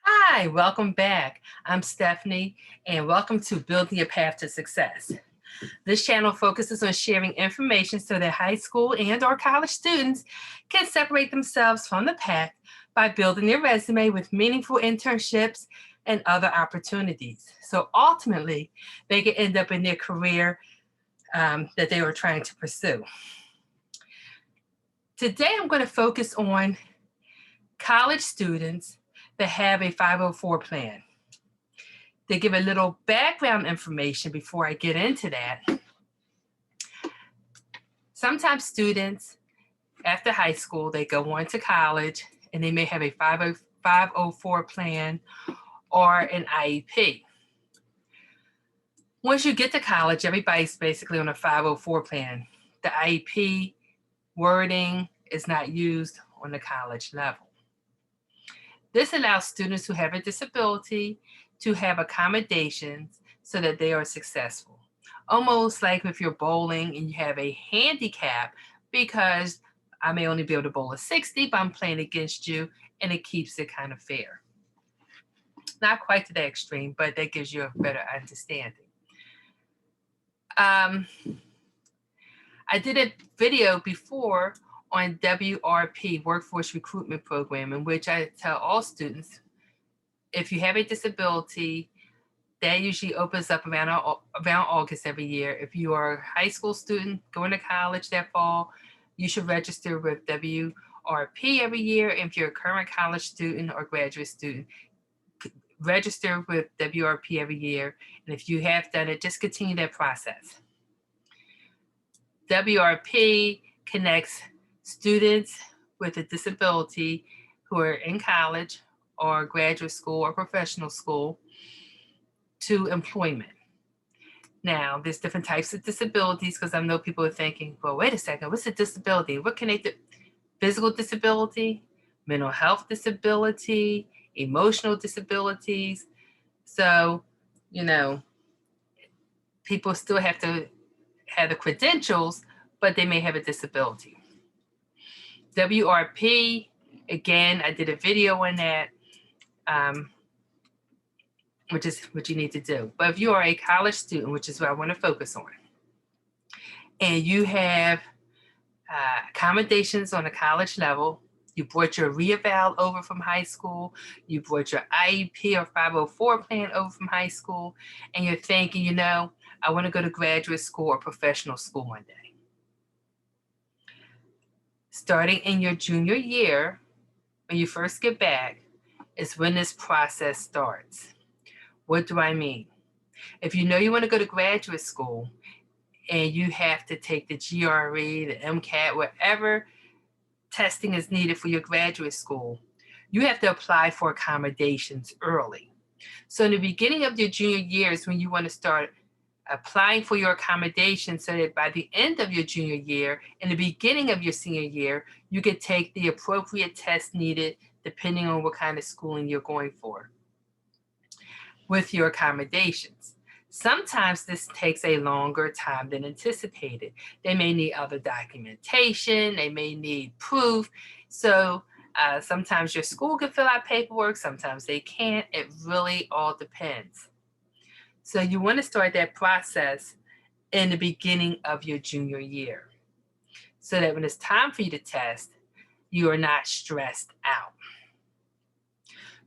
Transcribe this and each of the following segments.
Hi, welcome back. I'm Stephanie, and welcome to Building Your Path to Success. This channel focuses on sharing information so that high school and/or college students can separate themselves from the pack by building their resume with meaningful internships and other opportunities. So ultimately, they can end up in their career that they were trying to pursue. Today, I'm going to focus on college students that have a 504 plan. To give a little background information before I get into that, sometimes students after high school, they go on to college and they may have a 504 plan or an IEP. Once you get to college, everybody's basically on a 504 plan. The IEP wording is not used on the college level. This allows students who have a disability to have accommodations so that they are successful. Almost like if you're bowling and you have a handicap, because I may only be able to bowl a 60, but I'm playing against you, and it keeps it kind of fair. Not quite to that extreme, but that gives you a better understanding. I did a video before on WRP, Workforce Recruitment Program, in which I tell all students, if you have a disability, that usually opens up around August every year. If you are a high school student going to college that fall, you should register with WRP every year. If you're a current college student or graduate student, register with WRP every year. And if you have done it, just continue that process. WRP connects students with a disability who are in college or graduate school or professional school to employment. Now, there's different types of disabilities, because I know people are thinking, well, wait a second, what's a disability? What can they do? Physical disability, mental health disability, emotional disabilities. So, people still have to have the credentials, but they may have a disability. WRP, again, I did a video on that, which is what you need to do. But if you are a college student, which is what I want to focus on, and you have accommodations on a college level, you brought your reeval over from high school, you brought your IEP or 504 plan over from high school, and you're thinking, I want to go to graduate school or professional school one day. Starting in your junior year, when you first get back, is when this process starts. What do I mean? If you know you want to go to graduate school and you have to take the GRE, the MCAT, whatever testing is needed for your graduate school, you have to apply for accommodations early. So in the beginning of your junior year is when you want to start applying for your accommodations, so that by the end of your junior year, in the beginning of your senior year, you can take the appropriate test needed depending on what kind of schooling you're going for with your accommodations. Sometimes this takes a longer time than anticipated. They may need other documentation, they may need proof. So sometimes your school can fill out paperwork, sometimes they can't. It really all depends. So you want to start that process in the beginning of your junior year, so that when it's time for you to test, you are not stressed out.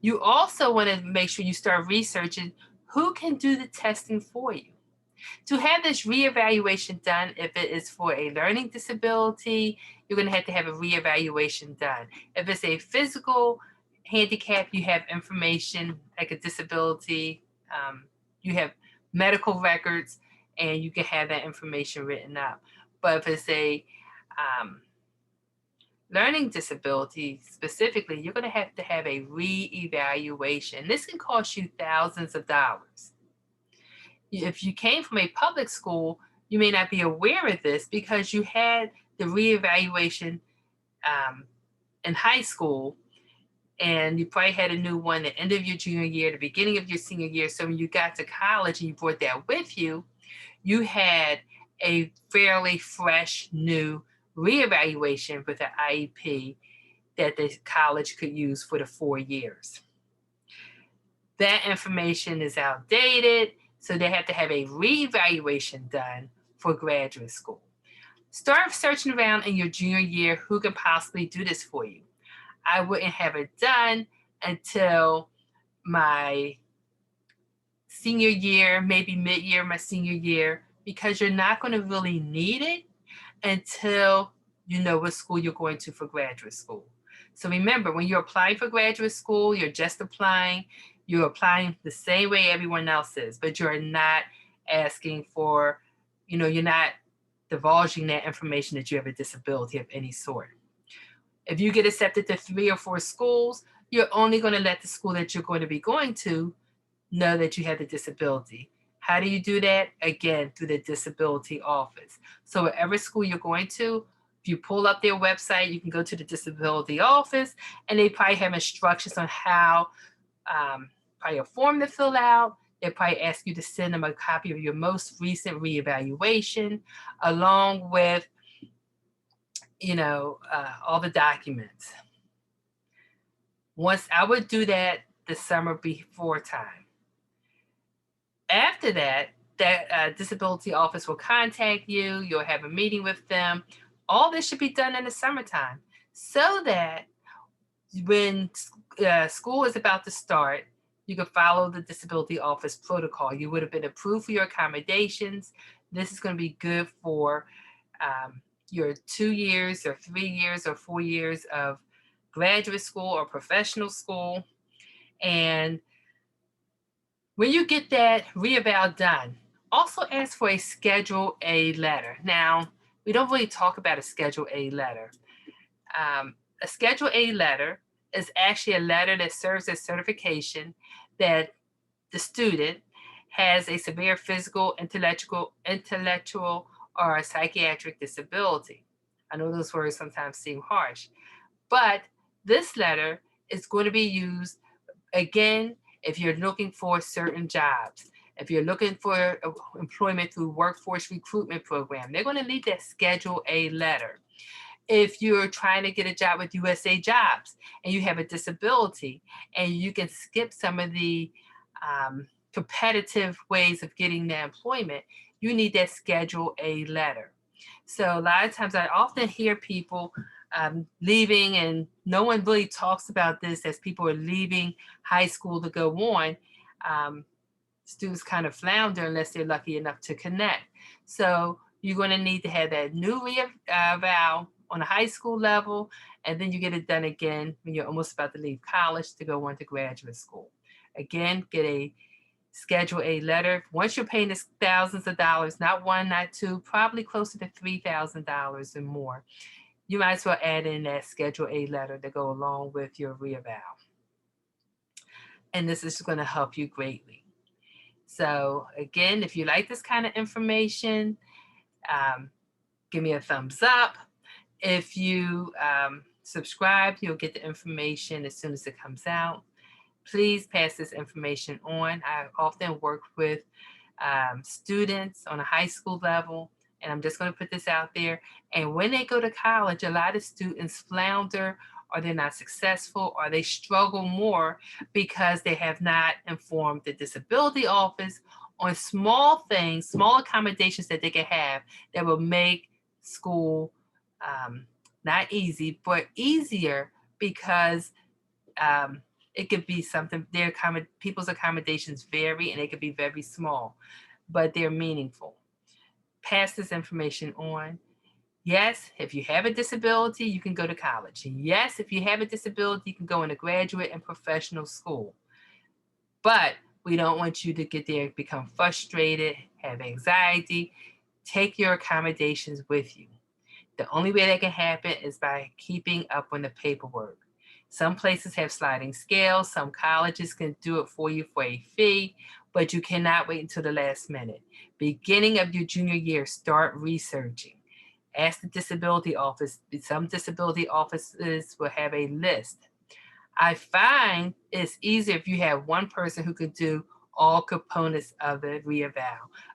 You also want to make sure you start researching who can do the testing for you. To have this reevaluation done, if it is for a learning disability, you're going to have a reevaluation done. If it's a physical handicap, you have information like a disability, you have medical records, and you can have that information written up. But if it's a learning disability specifically, you're going to have a reevaluation. This can cost you thousands of dollars. If you came from a public school, you may not be aware of this because you had the reevaluation in high school, and you probably had a new one at the end of your junior year, the beginning of your senior year. So when you got to college and you brought that with you, you had a fairly fresh new reevaluation with an IEP that the college could use for the 4 years. that information is outdated, so they have to have a reevaluation done for graduate school. Start searching around in your junior year who can possibly do this for you. I wouldn't have it done until my senior year, maybe mid-year, my senior year, because you're not going to really need it until you know what school you're going to for graduate school. So remember, when you're applying for graduate school, you're applying the same way everyone else is, but you're not asking for, you're not divulging that information that you have a disability of any sort. If you get accepted to 3 or 4 schools, you're only going to let the school that you're going to be going to know that you have the disability. How do you do that? Again, through the disability office. So whatever school you're going to, if you pull up their website, you can go to the disability office, and they probably have instructions on how, probably a form to fill out. They'll probably ask you to send them a copy of your most recent reevaluation, along with, all the documents. Once I would do that the summer before time. After that, disability office will contact you. You'll have a meeting with them. All this should be done in the summertime, so that when school is about to start, you can follow the disability office protocol. You would have been approved for your accommodations. This is going to be good for your 2 years or 3 years or 4 years of graduate school or professional school. And when you get that reeval done, also ask for a Schedule A letter. Now, we don't really talk about a Schedule A letter. A Schedule A letter is actually a letter that serves as certification that the student has a severe physical, intellectual, or psychiatric disability. I know those words sometimes seem harsh, but this letter is going to be used, again, if you're looking for certain jobs. If you're looking for employment through workforce recruitment program, they're going to need that Schedule A letter. If you're trying to get a job with USA Jobs and you have a disability and you can skip some of the competitive ways of getting that employment, you need that Schedule A letter. So a lot of times I often hear people leaving, and no one really talks about this as people are leaving high school to go on. Students kind of flounder unless they're lucky enough to connect. So you're going to need to have that new reeval on a high school level, and then you get it done again when you're almost about to leave college to go on to graduate school. Again, get a Schedule A letter. Once you're paying this thousands of dollars, not one, not two, probably closer to $3,000 and more, you might as well add in that Schedule A letter to go along with your reeval. And this is going to help you greatly. So again, if you like this kind of information, give me a thumbs up. If you subscribe, you'll get the information as soon as it comes out. Please pass this information on. I often work with students on a high school level, and I'm just going to put this out there. And when they go to college, a lot of students flounder, or they're not successful, or they struggle more because they have not informed the disability office on small things, small accommodations that they can have that will make school not easy, but easier, because it could be something, people's accommodations vary, and they could be very small, but they're meaningful. Pass this information on. Yes, if you have a disability, you can go to college. Yes, if you have a disability, you can go into graduate and professional school. But we don't want you to get there, become frustrated, have anxiety. Take your accommodations with you. The only way that can happen is by keeping up on the paperwork. Some places have sliding scales. Some colleges can do it for you for a fee, but you cannot wait until the last minute. Beginning of your junior year, start researching. Ask the disability office. Some disability offices will have a list. I find it's easier if you have one person who could do all components of the reeval,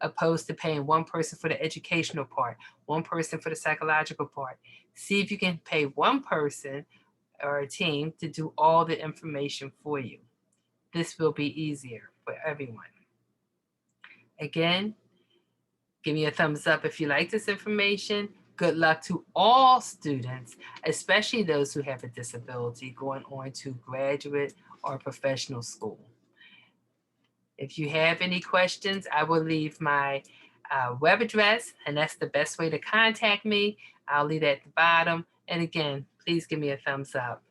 opposed to paying one person for the educational part, one person for the psychological part. See if you can pay one person or a team to do all the information for you. This will be easier for everyone. Again, give me a thumbs up if you like this information. Good luck to all students, especially those who have a disability going on to graduate or professional school. If you have any questions, I will leave my web address, and that's the best way to contact me. I'll leave it at the bottom. And again, please give me a thumbs up.